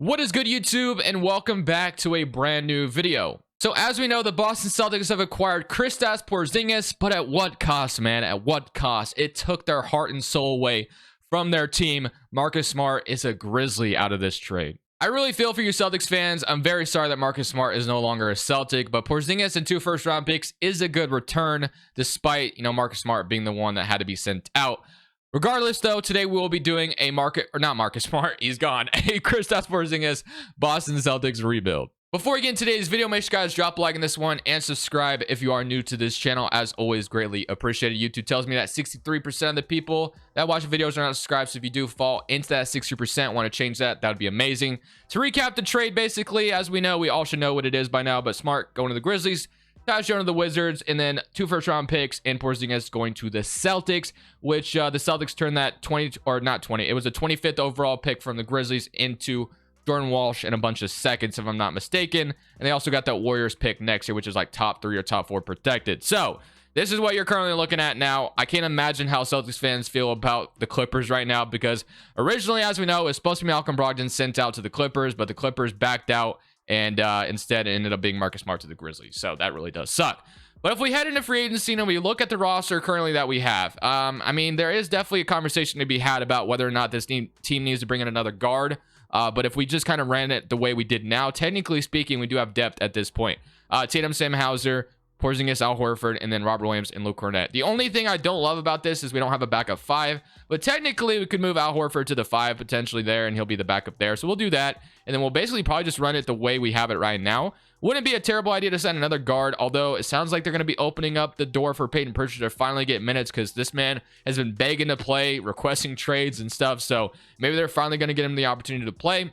What is good, YouTube, and welcome back to a brand new video. So as we know, the Boston Celtics have acquired Kristaps, Porzingis, but at what cost, man? At what cost? It took their heart and soul away from their team. Marcus Smart is a Grizzly out of this trade. I really feel for you Celtics fans. I'm very sorry that Marcus Smart is no longer a Celtic, but Porzingis and 2 first-round picks is a good return, despite, Marcus Smart being the one that had to be sent out. Regardless, though, today we will be doing a not Marcus Smart, he's gone, a Kristaps Porzingis Boston Celtics rebuild. Before we get into today's video, make sure you guys drop a like on this one and subscribe if you are new to this channel. As always, greatly appreciated. YouTube tells me that 63% of the people that watch the videos are not subscribed, so if you do fall into that 60%, want to change that, that would be amazing. To recap the trade, basically, as we know, we all should know what it is by now, but Smart going to the Grizzlies, Taj going to the Wizards, and then 2 first-round picks and Porzingis going to the Celtics, which the Celtics turned that it was a 25th overall pick from the Grizzlies into Jordan Walsh and a bunch of seconds, if I'm not mistaken. And they also got that Warriors pick next year, which is like top 3 or top 4 protected. So this is what you're currently looking at now. I can't imagine how Celtics fans feel about the Clippers right now, because originally, as we know, it was supposed to be Malcolm Brogdon sent out to the Clippers, but the Clippers backed out. And instead, it ended up being Marcus Smart to the Grizzlies. So that really does suck. But if we head into free agency and we look at the roster currently that we have, I mean, there is definitely a conversation to be had about whether or not this team needs to bring in another guard. But if we just kind of ran it the way we did now, technically speaking, we do have depth at this point. Tatum, Sam Hauser, Porzingis, Al Horford, and then Robert Williams and Luke Cornett. The only thing I don't love about this is we don't have a backup 5, but technically we could move Al Horford to the 5 potentially there, and he'll be the backup there. So we'll do that, and then we'll basically probably just run it the way we have it right now. Wouldn't be a terrible idea to sign another guard, although it sounds like they're going to be opening up the door for Peyton Pritchard to finally get minutes, because this man has been begging to play, requesting trades and stuff. So maybe they're finally going to get him the opportunity to play.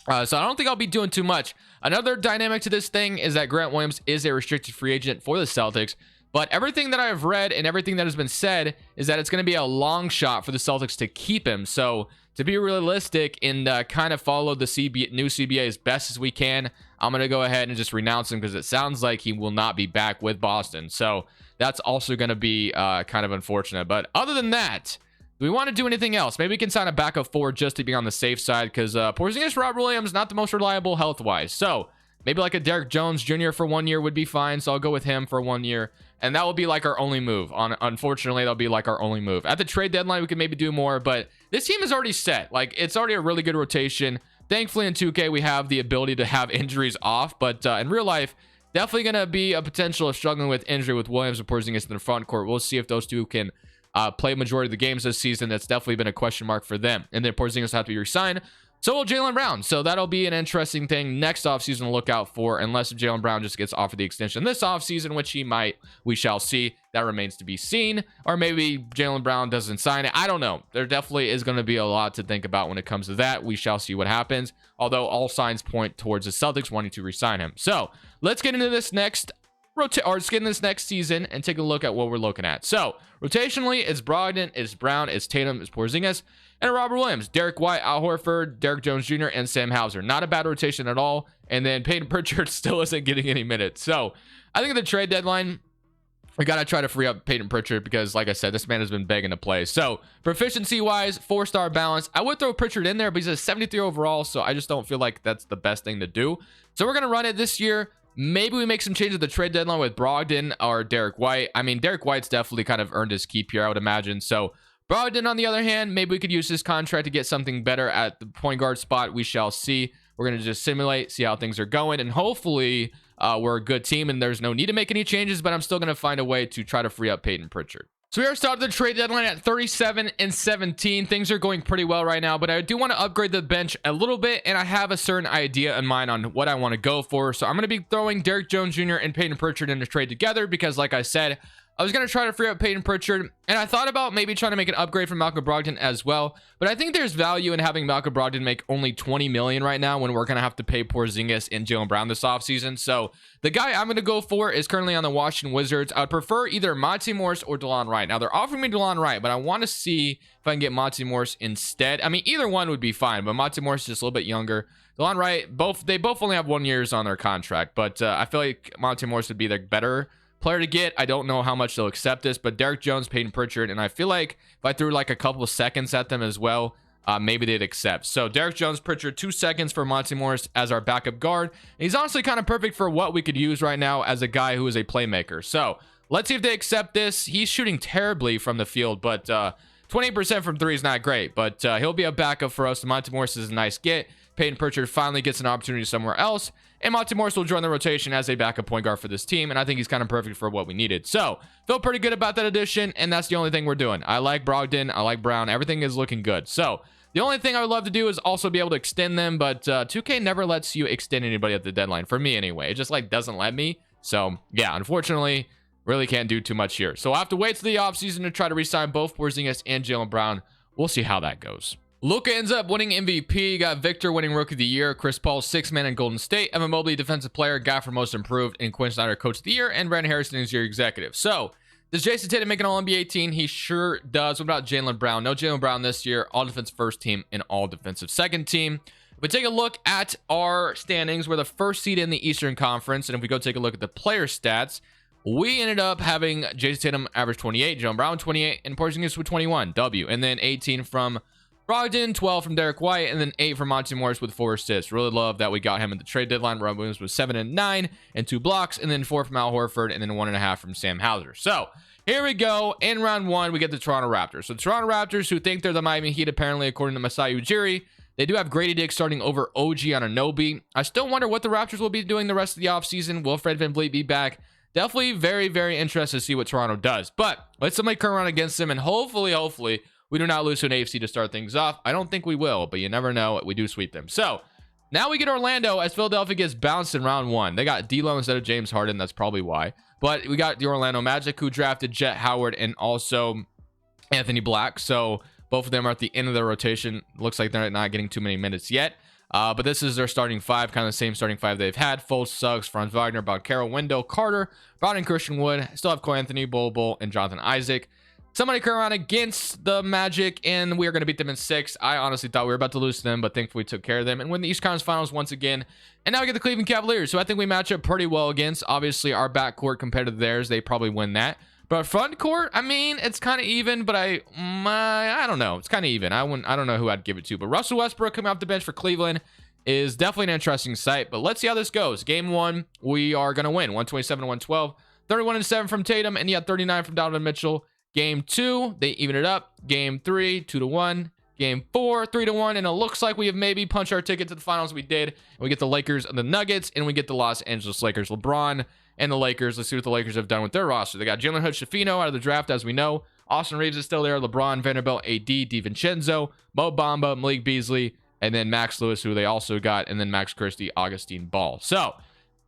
So I don't think I'll be doing too much. Another dynamic to this thing is that Grant Williams is a restricted free agent for the Celtics, but everything that I've read and everything that has been said is that it's going to be a long shot for the Celtics to keep him. So to be realistic and kind of follow the new CBA as best as we can, I'm going to go ahead and just renounce him, because it sounds like he will not be back with Boston. So that's also going to be kind of unfortunate. But other than that, do we want to do anything else? Maybe we can sign a backup 4 just to be on the safe side, because Porzingis, Robert Williams, not the most reliable health-wise. So maybe like a Derek Jones Jr. for 1 year would be fine. So I'll go with him for 1 year. And that will be like our only move. Unfortunately, that'll be like our only move. At the trade deadline, we can maybe do more, but this team is already set. Like, it's already a really good rotation. Thankfully, in 2K, we have the ability to have injuries off, but in real life, definitely going to be a potential of struggling with injury with Williams and Porzingis in the front court. We'll see if those two can play majority of the games this season. That's definitely been a question mark for them. And then Porzingis will have to be re-signed. So will Jaylen Brown. So that'll be an interesting thing next offseason to look out for, unless Jaylen Brown just gets offered the extension this offseason, which he might. We shall see. That remains to be seen. Or maybe Jaylen Brown doesn't sign it. I don't know. There definitely is going to be a lot to think about when it comes to that. We shall see what happens. Although all signs point towards the Celtics wanting to re-sign him. So let's get into this next season and take a look at what we're looking at. So rotationally, it's Brogdon, it's Brown, it's Tatum, it's Porzingis, and Robert Williams, Derek White, Al Horford, Derek Jones Jr., and Sam Hauser. Not a bad rotation at all. And then Peyton Pritchard still isn't getting any minutes. So I think at the trade deadline, we got to try to free up Peyton Pritchard, because like I said, this man has been begging to play. So proficiency wise, 4-star balance, I would throw Pritchard in there, but he's a 73 overall. So I just don't feel like that's the best thing to do. So we're going to run it this year. Maybe we make some changes at the trade deadline with Brogdon or Derek White. I mean, Derek White's definitely kind of earned his keep here, I would imagine. So Brogdon, on the other hand, maybe we could use this contract to get something better at the point guard spot. We shall see. We're going to just simulate, see how things are going, and hopefully we're a good team and there's no need to make any changes, but I'm still going to find a way to try to free up Peyton Pritchard. So we are starting the trade deadline at 37-17. Things are going pretty well right now, but I do want to upgrade the bench a little bit, and I have a certain idea in mind on what I want to go for. So I'm going to be throwing Derek Jones Jr. and Peyton Pritchard in the trade together, because like I said, I was going to try to free up Peyton Pritchard, and I thought about maybe trying to make an upgrade for Malcolm Brogdon as well, but I think there's value in having Malcolm Brogdon make only $20 million right now, when we're going to have to pay Porzingis and Jaylen Brown this offseason. So the guy I'm going to go for is currently on the Washington Wizards. I would prefer either Monty Morris or DeLon Wright. Now, they're offering me DeLon Wright, but I want to see if I can get Monty Morris instead. I mean, either one would be fine, but Monty Morris is just a little bit younger. DeLon Wright, they both only have 1 year on their contract, but I feel like Monty Morris would be the better player to get. I don't know how much they'll accept this, but Derek Jones, Peyton Pritchard, and I feel like if I threw like a couple of seconds at them as well, maybe they'd accept. So Derek Jones Pritchard, 2 seconds for Monty Morris as our backup guard. And he's honestly kind of perfect for what we could use right now as a guy who is a playmaker. So let's see if they accept this. He's shooting terribly from the field, but 28% from 3 is not great, but he'll be a backup for us. Monty Morris is a nice get. Peyton Pritchard finally gets an opportunity somewhere else, and Monty Morris will join the rotation as a backup point guard for this team, and I think he's kind of perfect for what we needed. So feel pretty good about that addition, and that's the only thing we're doing. I like Brogdon, I like Brown, everything is looking good. So the only thing I would love to do is also be able to extend them, but 2K never lets you extend anybody at the deadline, for me anyway. It just like doesn't let me. So yeah, unfortunately, really can't do too much here. So I'll have to wait till the offseason to try to re-sign both Porzingis and Jaylen Brown. We'll see how that goes. Luka ends up winning MVP. Got Victor winning Rookie of the Year. Chris Paul, 6th man in Golden State. Evan Mobley, Defensive Player. Guy for Most Improved. And Quinn Snyder, Coach of the Year. And Brandon Harrison is your executive. So does Jason Tatum make an All-NBA team? He sure does. What about Jaylen Brown? No Jaylen Brown this year. All defensive first team and all defensive second team. If we take a look at our standings, we're the first seed in the Eastern Conference. And if we go take a look at the player stats, we ended up having Jason Tatum average 28, Jaylen Brown 28, and Porzingis with 21, W. And then 18 from Brogdon, 12 from Derek White, and then 8 from Monty Morris with 4 assists. Really love that we got him at the trade deadline. Rob Williams was 7 and 9 and 2 blocks, and then 4 from Al Horford, and then 1.5 from Sam Hauser. So here we go. In round 1, we get the Toronto Raptors. So the Toronto Raptors, who think they're the Miami Heat, apparently, according to Masai Ujiri, they do have Grady Dick starting over OG Anunoby. I still wonder what the Raptors will be doing the rest of the offseason. Will Fred VanVleet be back? Definitely very, very interested to see what Toronto does. But let's somebody come around against them, and hopefully, we do not lose to an AFC to start things off. I don't think we will, but you never know. We do sweep them. So now we get Orlando as Philadelphia gets bounced in round 1. They got D'Lo instead of James Harden. That's probably why. But we got the Orlando Magic, who drafted Jet Howard and also Anthony Black. So both of them are at the end of their rotation. Looks like they're not getting too many minutes yet. But this is their starting 5, kind of the same starting 5 they've had. Fultz, Suggs, Franz Wagner, Bob Carroll, Wendell, Carter, Brown, and Christian Wood. Still have Cole Anthony, Bol, and Jonathan Isaac. Somebody come around against the Magic, and we are going to beat them in 6. I honestly thought we were about to lose to them, but thankfully we took care of them and win the East Conference Finals once again. And now we get the Cleveland Cavaliers, who I think we match up pretty well against. Obviously, our backcourt compared to theirs, they probably win that. But front court, I mean, it's kind of even, but I don't know. It's kind of even. I don't know who I'd give it to. But Russell Westbrook coming off the bench for Cleveland is definitely an interesting sight. But let's see how this goes. Game 1, we are going to win 127-112, 31-7 from Tatum, and 39 from Donovan Mitchell. Game 2, they even it up. Game 3, 2-1. Game 4, 3-1. And it looks like we have maybe punched our ticket to the finals. We did. And we get the Lakers and the Nuggets, and we get the Los Angeles Lakers. LeBron and the Lakers. Let's see what the Lakers have done with their roster. They got Jalen Hood-Schifino out of the draft, as we know. Austin Reeves is still there. LeBron, Vanderbilt, AD, DiVincenzo, Mo Bamba, Malik Beasley, and then Max Lewis, who they also got, and then Max Christie, Augustine Ball. So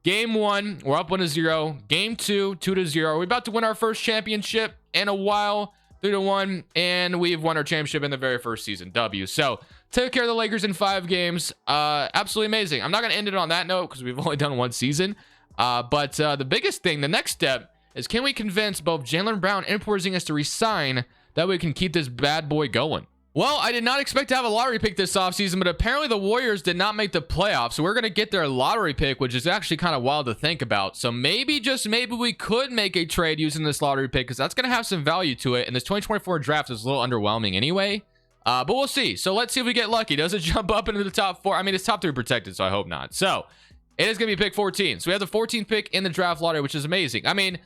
Game 1, we're up 1-0. Game 2, 2-0. We're about to win our first championship in a while, 3-1, and we've won our championship in the very first season, W. So, took care of the Lakers in 5 games. Absolutely amazing. I'm not going to end it on that note because we've only done 1 season. But the biggest thing, the next step, is can we convince both Jaylen Brown and Porzingis to resign? That way we can keep this bad boy going. Well, I did not expect to have a lottery pick this offseason, but apparently the Warriors did not make the playoffs. So we're going to get their lottery pick, which is actually kind of wild to think about. So maybe, just maybe, we could make a trade using this lottery pick because that's going to have some value to it. And this 2024 draft is a little underwhelming anyway. But we'll see. So let's see if we get lucky. Does it jump up into the top 4? I mean, it's top 3 protected, so I hope not. So it is going to be pick 14. So we have the 14th pick in the draft lottery, which is amazing. I mean,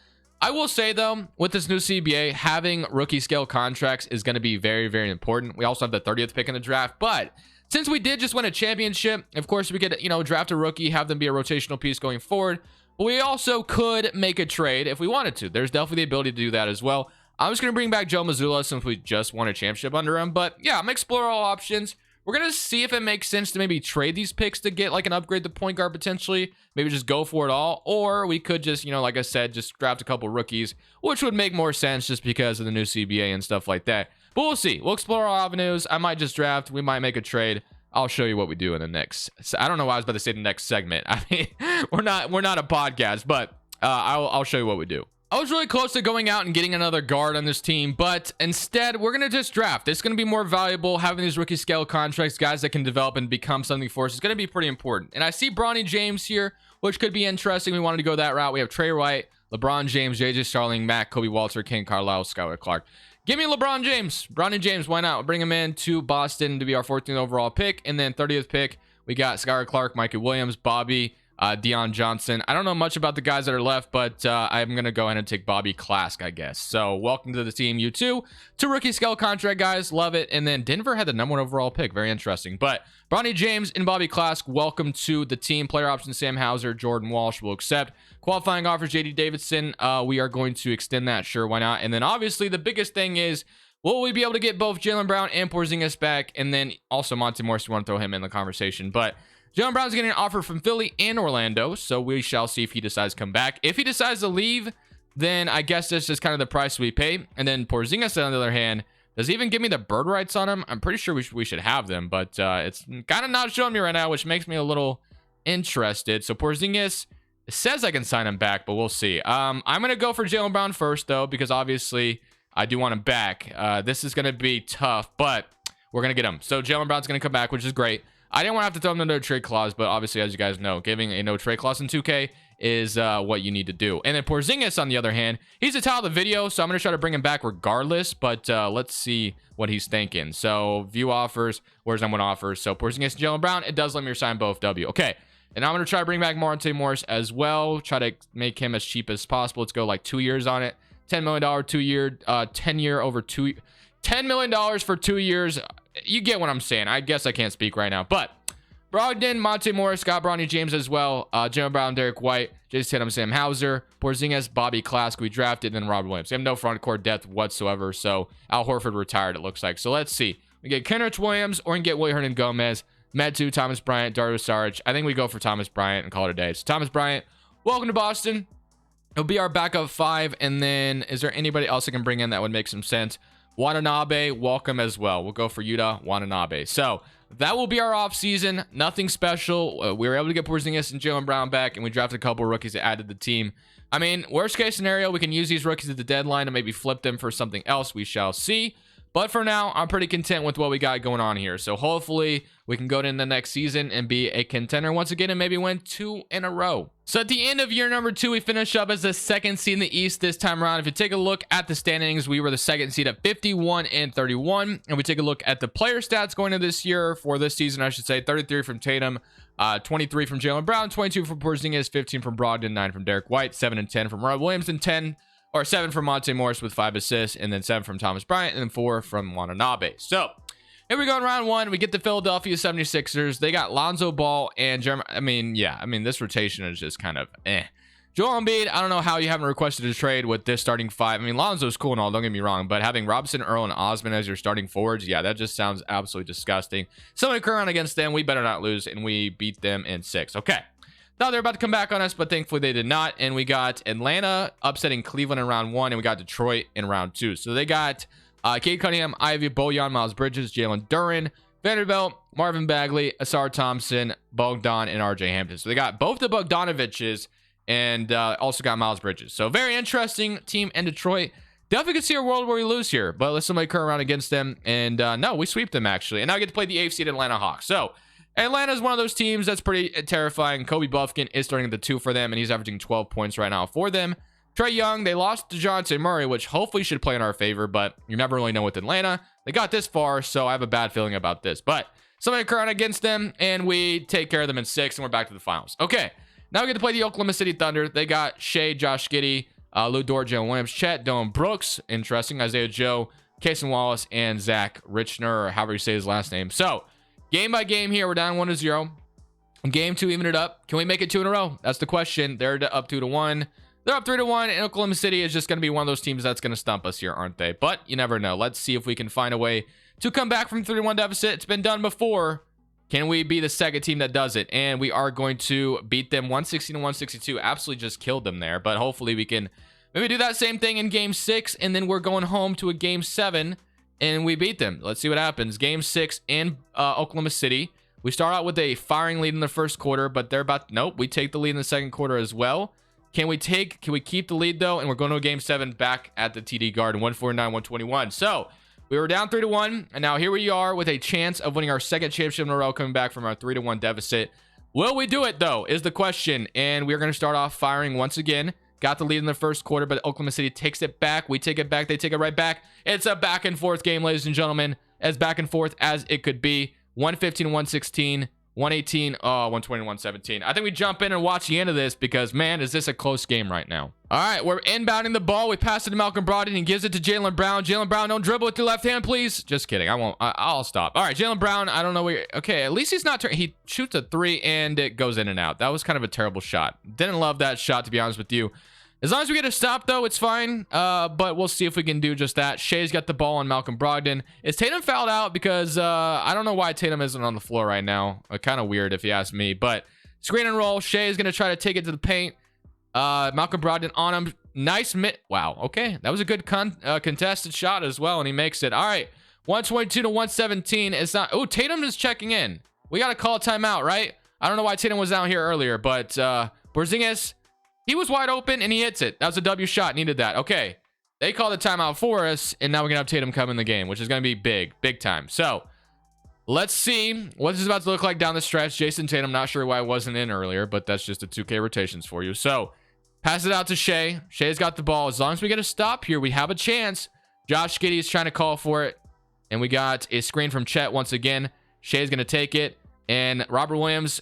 I will say, though, with this new CBA, having rookie scale contracts is going to be very, very important. We also have the 30th pick in the draft. But since we did just win a championship, of course, we could, draft a rookie, have them be a rotational piece going forward. But we also could make a trade if we wanted to. There's definitely the ability to do that as well. I'm just going to bring back Joe Mazzulla since we just won a championship under him. But yeah, I'm going to explore all options. We're going to see if it makes sense to maybe trade these picks to get like an upgrade to point guard potentially. Maybe just go for it all. Or we could just, like I said, just draft a couple rookies, which would make more sense just because of the new CBA and stuff like that. But we'll see. We'll explore all avenues. I might just draft. We might make a trade. I'll show you what we do in the next. I don't know why I was about to say the next segment. I mean, we're not a podcast, but I'll show you what we do. I was really close to going out and getting another guard on this team, but instead, we're going to just draft. It's going to be more valuable. Having these rookie scale contracts, guys that can develop and become something for us, is going to be pretty important. And I see Bronny James here, which could be interesting. We wanted to go that route. We have Trey Wright, LeBron James, JJ Starling, Matt, Kobe Walter, Ken Carlisle, Skylar Clark. Give me LeBron James. Bronny James, why not? We'll bring him in to Boston to be our 14th overall pick. And then 30th pick, we got Skylar Clark, Michael Williams, Bobby, Deion Johnson. I don't know much about the guys that are left, but I'm going to go ahead and take Bobby Klask, I guess. So welcome to the team, you two. 2 rookie scale contract guys. Love it. And then Denver had the #1 overall pick. Very interesting. But Bronny James and Bobby Klask, welcome to the team. Player option, Sam Hauser, Jordan Walsh will accept. Qualifying offers, JD Davidson. We are going to extend that. Sure, why not? And then obviously the biggest thing is, will we be able to get both Jaylen Brown and Porzingis back? And then also Monte Morris, you want to throw him in the conversation. But Jaylen Brown's getting an offer from Philly and Orlando, so we shall see if he decides to come back. If he decides to leave, then I guess this is kind of the price we pay. And then Porzingis, on the other hand, does he even give me the bird rights on him? I'm pretty sure we should have them, but it's kind of not showing me right now, which makes me a little interested. So Porzingis, it says I can sign him back, but we'll see. I'm going to go for Jaylen Brown first, though, because obviously I do want him back. This is going to be tough, but we're going to get him. So Jaylen Brown's going to come back, which is great. I didn't want to have to throw him into a trade clause, but obviously, as you guys know, giving a no trade clause in 2K is what you need to do. And then Porzingis, on the other hand, he's the title of the video, so I'm going to try to bring him back regardless, but let's see what he's thinking. So view offers, where's #1 offers? So Porzingis and Jaylen Brown, it does let me assign both W. Okay, and I'm going to try to bring back Monte Morris as well, try to make him as cheap as possible. Let's go like 2 years on it. $10 million 2-year, 10-year over $10 million for 2 years. You get what I'm saying. I guess I can't speak right now, but Brogdon, Monte Morris, got Bronny James as well. Jaylen Brown, Derek White, Jason Tatum, Sam Hauser, Porzingis, Bobby Klask, we drafted, and then Robert Williams. We have no front court depth whatsoever, so Al Horford retired, it looks like. So let's see. We get Kenrich Williams, or we can get Willie Hernan Gomez, Metu, Thomas Bryant, Dario Saric. I think we go for Thomas Bryant and call it a day. So Thomas Bryant, welcome to Boston. It'll be our backup 5, and then is there anybody else I can bring in that would make some sense? Watanabe, welcome as well. We'll go for Yuta Watanabe. So that will be our offseason. Nothing special. We were able to get Porzingis and Jaylen Brown back, and we drafted a couple of rookies that added to the team. I mean, worst case scenario, we can use these rookies at the deadline and maybe flip them for something else. We shall see. But for now, I'm pretty content with what we got going on here. So hopefully we can go into the next season and be a contender once again and maybe win 2 in a row. So at the end of year number 2, we finished up as the 2nd seed in the East this time around. If you take a look at the standings, we were the 2nd seed at 51-31. And we take a look at the player stats going into this year, for this season, I should say, 33 from Tatum, 23 from Jaylen Brown, 22 from Porzingis, 15 from Brogdon, 9 from Derek White, 7 and 10 from Rob Williams, and 7 from Monte Morris with 5 assists, and then 7 from Thomas Bryant, and then 4 from Watanabe. So here we go in round 1. We get the Philadelphia 76ers. They got Lonzo Ball and Jeremy. I mean, this rotation is just kind of eh. Joel Embiid, I don't know how you haven't requested a trade with this starting 5. I mean, Lonzo's cool and all, don't get me wrong, but having Robinson, Earl, and Osman as your starting forwards, yeah, that just sounds absolutely disgusting. Somebody current against them, we better not lose, and we beat them in 6. Okay. Now they're about to come back on us, but thankfully they did not. And we got Atlanta upsetting Cleveland in round 1, and we got Detroit in round 2. So they got Cade Cunningham, Ivy, Bojan, Miles Bridges, Jalen Duren, Vanderbilt, Marvin Bagley, Asar Thompson, Bogdan, and RJ Hampton. So they got both the Bogdanoviches and also got Miles Bridges. So very interesting team in Detroit. Definitely could see a world where we lose here, but let's somebody curl around against them. And no, we sweep them actually. And now we get to play the 8th seed Atlanta Hawks. So Atlanta is one of those teams that's pretty terrifying. Kobe Buffkin is starting at the 2 for them, and he's averaging 12 points right now for them. Trae Young, they lost DeJounte Murray, which hopefully should play in our favor, but you never really know with Atlanta. They got this far, so I have a bad feeling about this. But somebody current against them, and we take care of them in 6, and we're back to the finals. Okay, now we get to play the Oklahoma City Thunder. They got Shea, Josh Giddey, Lou Dort, Jalen Williams, Chet, Dylan Brooks, interesting, Isaiah Joe, Cason Wallace, and Zach Richner, or however you say his last name. So game by game here, we're down 1-0. Game 2, even it up. Can we make it 2 in a row? That's the question. They're up 2-1. They're up 3-1, and Oklahoma City is just going to be one of those teams that's going to stump us here, aren't they? But you never know. Let's see if we can find a way to come back from 3-1 deficit. It's been done before. Can we be the second team that does it? And we are going to beat them 160-162. Absolutely just killed them there. But hopefully we can maybe do that same thing in game 6, and then we're going home to a game 7, and we beat them. Let's see what happens. Game 6 in Oklahoma City. We start out with a firing lead in the first quarter, but they're about, nope, we take the lead in the second quarter as well. Can we keep the lead though? And we're going to a game 7 back at the TD Garden, 149-121. So we were down 3-1, and now here we are with a chance of winning our second championship in a row, coming back from our 3-1 deficit. Will we do it though, is the question. And we're going to start off firing once again. got the lead in the first quarter, but Oklahoma City takes it back. We take it back. They take it right back. It's a back and forth game, ladies and gentlemen, as back and forth as it could be. 115 to 116. 118, 120, 117. I think we jump in and watch the end of this because, man, is this a close game right now. All right, we're inbounding the ball. We pass it to Malcolm Brogdon. He gives it to Jaylen Brown. Jaylen Brown, don't dribble with your left hand, please. Just kidding. I won't. I'll stop. All right, Jaylen Brown, I don't know where. Okay, at least he's not. He shoots a 3 and it goes in and out. That was kind of a terrible shot. Didn't love that shot, to be honest with you. As long as we get a stop, though, it's fine. But we'll see if we can do just that. Shea's got the ball on Malcolm Brogdon. Is Tatum fouled out? Because I don't know why Tatum isn't on the floor right now. Kind of weird if you ask me. But screen and roll. Shea is going to try to take it to the paint. Malcolm Brogdon on him. Nice Wow. Okay. That was a good contested shot as well. And he makes it. All right. 122 to 117. It's not. Oh, Tatum is checking in. We got to call a timeout, right? I don't know why Tatum was down here earlier. But Porzingis. He was wide open and he hits it. That was a W shot. Needed that. Okay. They call the timeout for us. And now we're going to have Tatum come in the game, which is going to be big time. So let's see what this is about to look like down the stretch. Jason Tatum, not sure why I wasn't in earlier, but that's just the 2K rotations for you. So pass it out to Shea. Shea's got the ball. As long as we get a stop here, we have a chance. Josh Giddey is trying to call for it. And we got a screen from Chet once again. Shea's going to take it. And Robert Williams,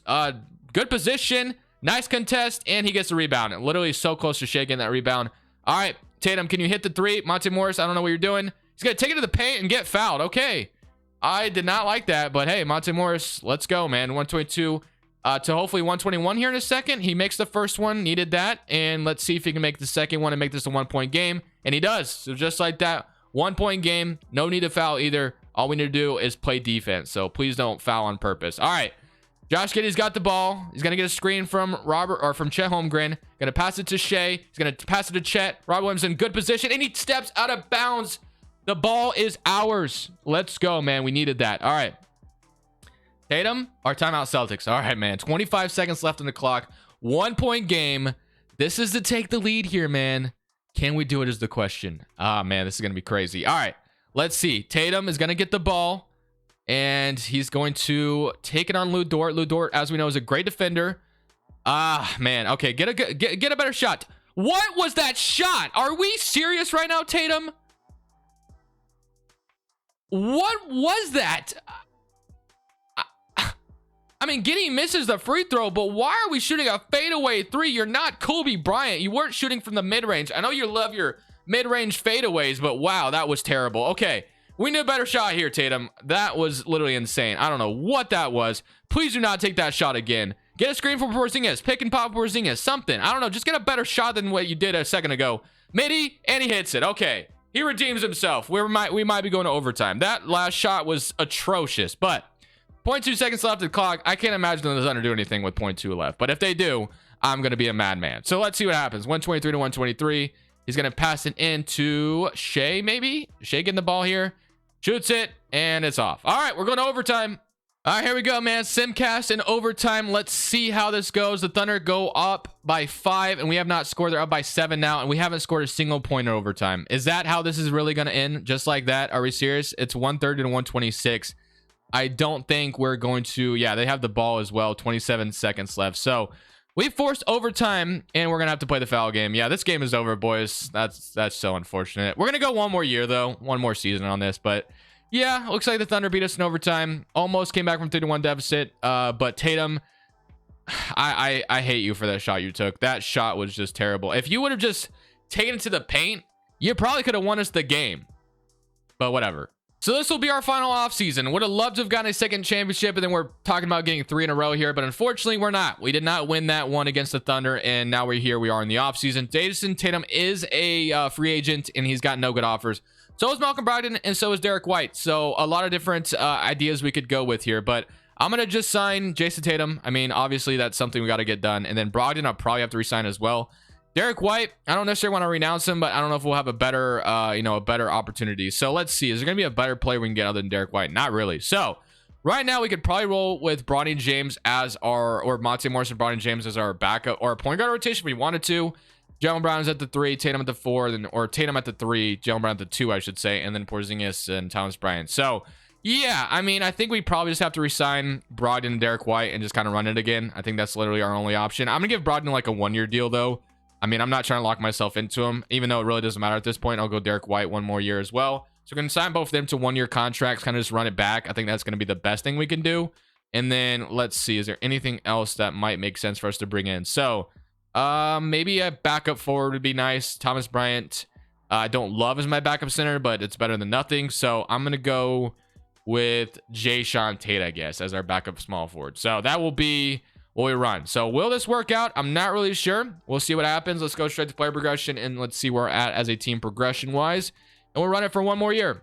good position. Nice contest, and he gets the rebound. Literally so close to Shea getting that rebound. All right, Tatum, can you hit the 3? Monte Morris, I don't know what you're doing. He's going to take it to the paint and get fouled. Okay. I did not like that, but hey, Monte Morris, let's go, man. 122 to hopefully 121 here in a second. He makes the first one, needed that, and let's see if he can make the second one and make this a 1-point game, and he does. So just like that, 1-point game, no need to foul either. All we need to do is play defense, so please don't foul on purpose. All right. Josh Giddey's got the ball. He's going to get a screen from from Chet Holmgren. Going to pass it to Shea. He's going to pass it to Chet. Robert Williams in good position, and he steps out of bounds. The ball is ours. Let's go, man. We needed that. All right. Tatum, our timeout Celtics. All right, man. 25 seconds left on the clock. 1-point game. This is to take the lead here, man. Can we do it is the question. Ah, man, this is going to be crazy. All right. Let's see. Tatum is going to get the ball. And he's going to take it on Lou Dort. Lou Dort, as we know, is a great defender. Ah, man. Okay, get a better shot. What was that shot? Are we serious right now, Tatum? What was that? I mean, Giddey misses the free throw, but why are we shooting a fadeaway 3? You're not Kobe Bryant. You weren't shooting from the mid-range. I know you love your mid-range fadeaways, but wow, that was terrible. Okay. We need a better shot here, Tatum. That was literally insane. I don't know what that was. Please do not take that shot again. Get a screen for Porzingis. Pick and pop Porzingis. Something. I don't know. Just get a better shot than what you did a second ago. Midi, and he hits it. Okay. He redeems himself. We might be going to overtime. That last shot was atrocious, but 0.2 seconds left of the clock. I can't imagine the Thunder do anything with 0.2 left, but if they do, I'm going to be a madman. So let's see what happens. 123 to 123. He's going to pass it into Shea, maybe? Shea getting the ball here. Shoots it, and it's off. All right, we're going to overtime. All right, here we go, man. Simcast in overtime. Let's see how this goes. The Thunder go up by 5, and we have not scored. They're up by 7 now, and we haven't scored a single point in overtime. Is that how this is really going to end? Just like that? Are we serious? It's 130 to 126. I don't think we're going to... Yeah, they have the ball as well. 27 seconds left. So we forced overtime, and we're going to have to play the foul game. Yeah, this game is over, boys. That's so unfortunate. We're going to go one more year, though. One more season on this. But, yeah, looks like the Thunder beat us in overtime. Almost came back from 3-1 deficit. But Tatum, I hate you for that shot you took. That shot was just terrible. If you would have just taken it to the paint, you probably could have won us the game. But whatever. So this will be our final offseason. Would have loved to have gotten a second championship, and then we're talking about getting 3 in a row here, but unfortunately we're not. We did not win that one against the Thunder, and now we're here. We are in the offseason. Jason Tatum is a free agent, and he's got no good offers. So is Malcolm Brogdon, and so is Derek White. So a lot of different ideas we could go with here, but I'm going to just sign Jason Tatum. I mean, obviously that's something we got to get done, and then Brogdon I'll probably have to resign as well. Derek White, I don't necessarily want to renounce him, but I don't know if we'll have a better, a better opportunity. So let's see. Is there going to be a better player we can get other than Derek White? Not really. So right now we could probably roll with Bronny James as our, or Monte Morris and Bronny James as our backup or a point guard rotation if we wanted to. Jaylen Brown is at the 3, Tatum at the 4, or Tatum at the 3, Jaylen Brown at the 2, I should say, and then Porzingis and Thomas Bryant. So yeah, I mean, I think we probably just have to resign Brogdon and Derek White and just kind of run it again. I think that's literally our only option. I'm gonna give Brogdon like a 1-year deal though. I mean, I'm not trying to lock myself into him, even though it really doesn't matter at this point. I'll go Derek White 1 more year as well. So we're going to sign both of them to 1-year contracts, kind of just run it back. I think that's going to be the best thing we can do. And then let's see, is there anything else that might make sense for us to bring in? So maybe a backup forward would be nice. Thomas Bryant, I don't love as my backup center, but it's better than nothing. So I'm going to go with Jayshawn Tate, I guess, as our backup small forward. So that will be what we run. So will this work out? I'm not really sure. We'll see what happens. Let's go straight to player progression and let's see where we're at as a team progression wise. And we'll run it for 1 more year.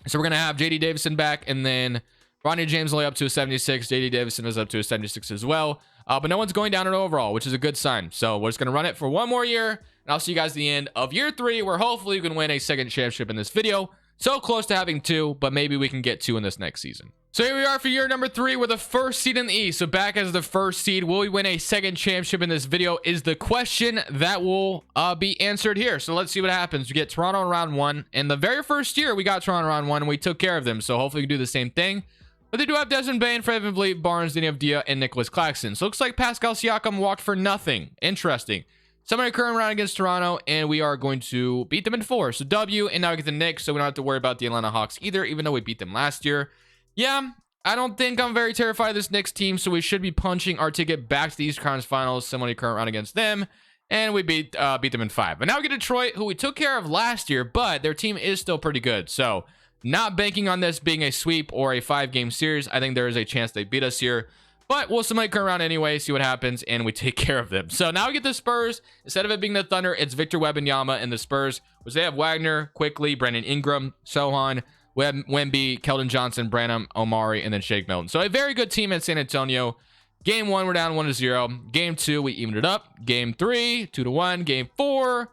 So we're going to have JD Davison back, and then Ronnie James only up to a 76. JD Davison is up to a 76 as well. But no one's going down in overall, which is a good sign. So we're just going to run it for 1 more year. And I'll see you guys at the end of year 3, where hopefully you can win a second championship in this video. So close to having 2, but maybe we can get 2 in this next season. So here we are for year number 3. We're the first seed in the East. So back as the first seed, will we win a second championship in this video is the question that will be answered here. So let's see what happens. We get Toronto in round 1. And the very first year we got Toronto in round 1 and we took care of them. So hopefully we can do the same thing. But they do have Desmond Bain, Fred VanVleet, Barnes, Danny Avdija, and Nicholas Claxton. So it looks like Pascal Siakam walked for nothing. Interesting. Somebody current round against Toronto, and we are going to beat them in 4. So W, and now we get the Knicks, so we don't have to worry about the Atlanta Hawks either, even though we beat them last year. Yeah, I don't think I'm very terrified of this Knicks team, so we should be punching our ticket back to the East Conference Finals, similarly current round against them, and we beat them in 5. But now we get Detroit, who we took care of last year, but their team is still pretty good. So not banking on this being a sweep or a 5-game series. I think there is a chance they beat us here. But we'll submit current round anyway, see what happens, and we take care of them. So now we get the Spurs. Instead of it being the Thunder, it's Victor Wembanyama and the Spurs, which they have Wagner, Quickly, Brandon Ingram, Sohan, Wemby, Keldon Johnson, Branham, Omari, and then Shake Milton. So a very good team in San Antonio. Game 1, we're down 1-0. Game 2, we evened it up. Game 3, 2-1. Game 4,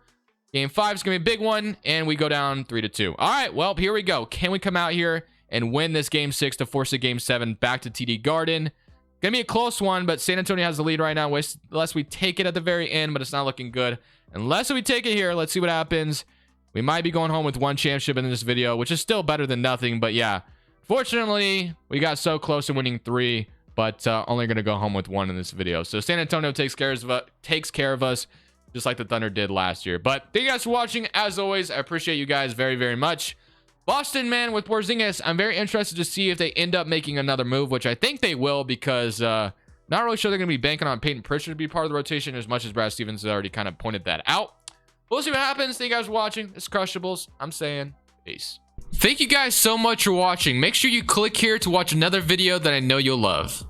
Game 5 is going to be a big one, and we go down 3-2. All right, well, here we go. Can we come out here and win this Game 6 to force a Game 7 back to TD Garden? Gonna be a close one, but San Antonio has the lead right now, unless we take it at the very end, but it's not looking good. Unless we take it here, let's see what happens. We might be going home with 1 championship in this video, which is still better than nothing, but yeah. Fortunately, we got so close to winning 3, but only gonna go home with 1 in this video. So San Antonio takes care of us, just like the Thunder did last year. But thank you guys for watching. As always, I appreciate you guys very, very much. Boston, man, with Porzingis, I'm very interested to see if they end up making another move, which I think they will, because not really sure they're going to be banking on Peyton Pritchard to be part of the rotation, as much as Brad Stevens has already kind of pointed that out. We'll see what happens. Thank you guys for watching. It's Crushables. I'm saying peace. Thank you guys so much for watching. Make sure you click here to watch another video that I know you'll love.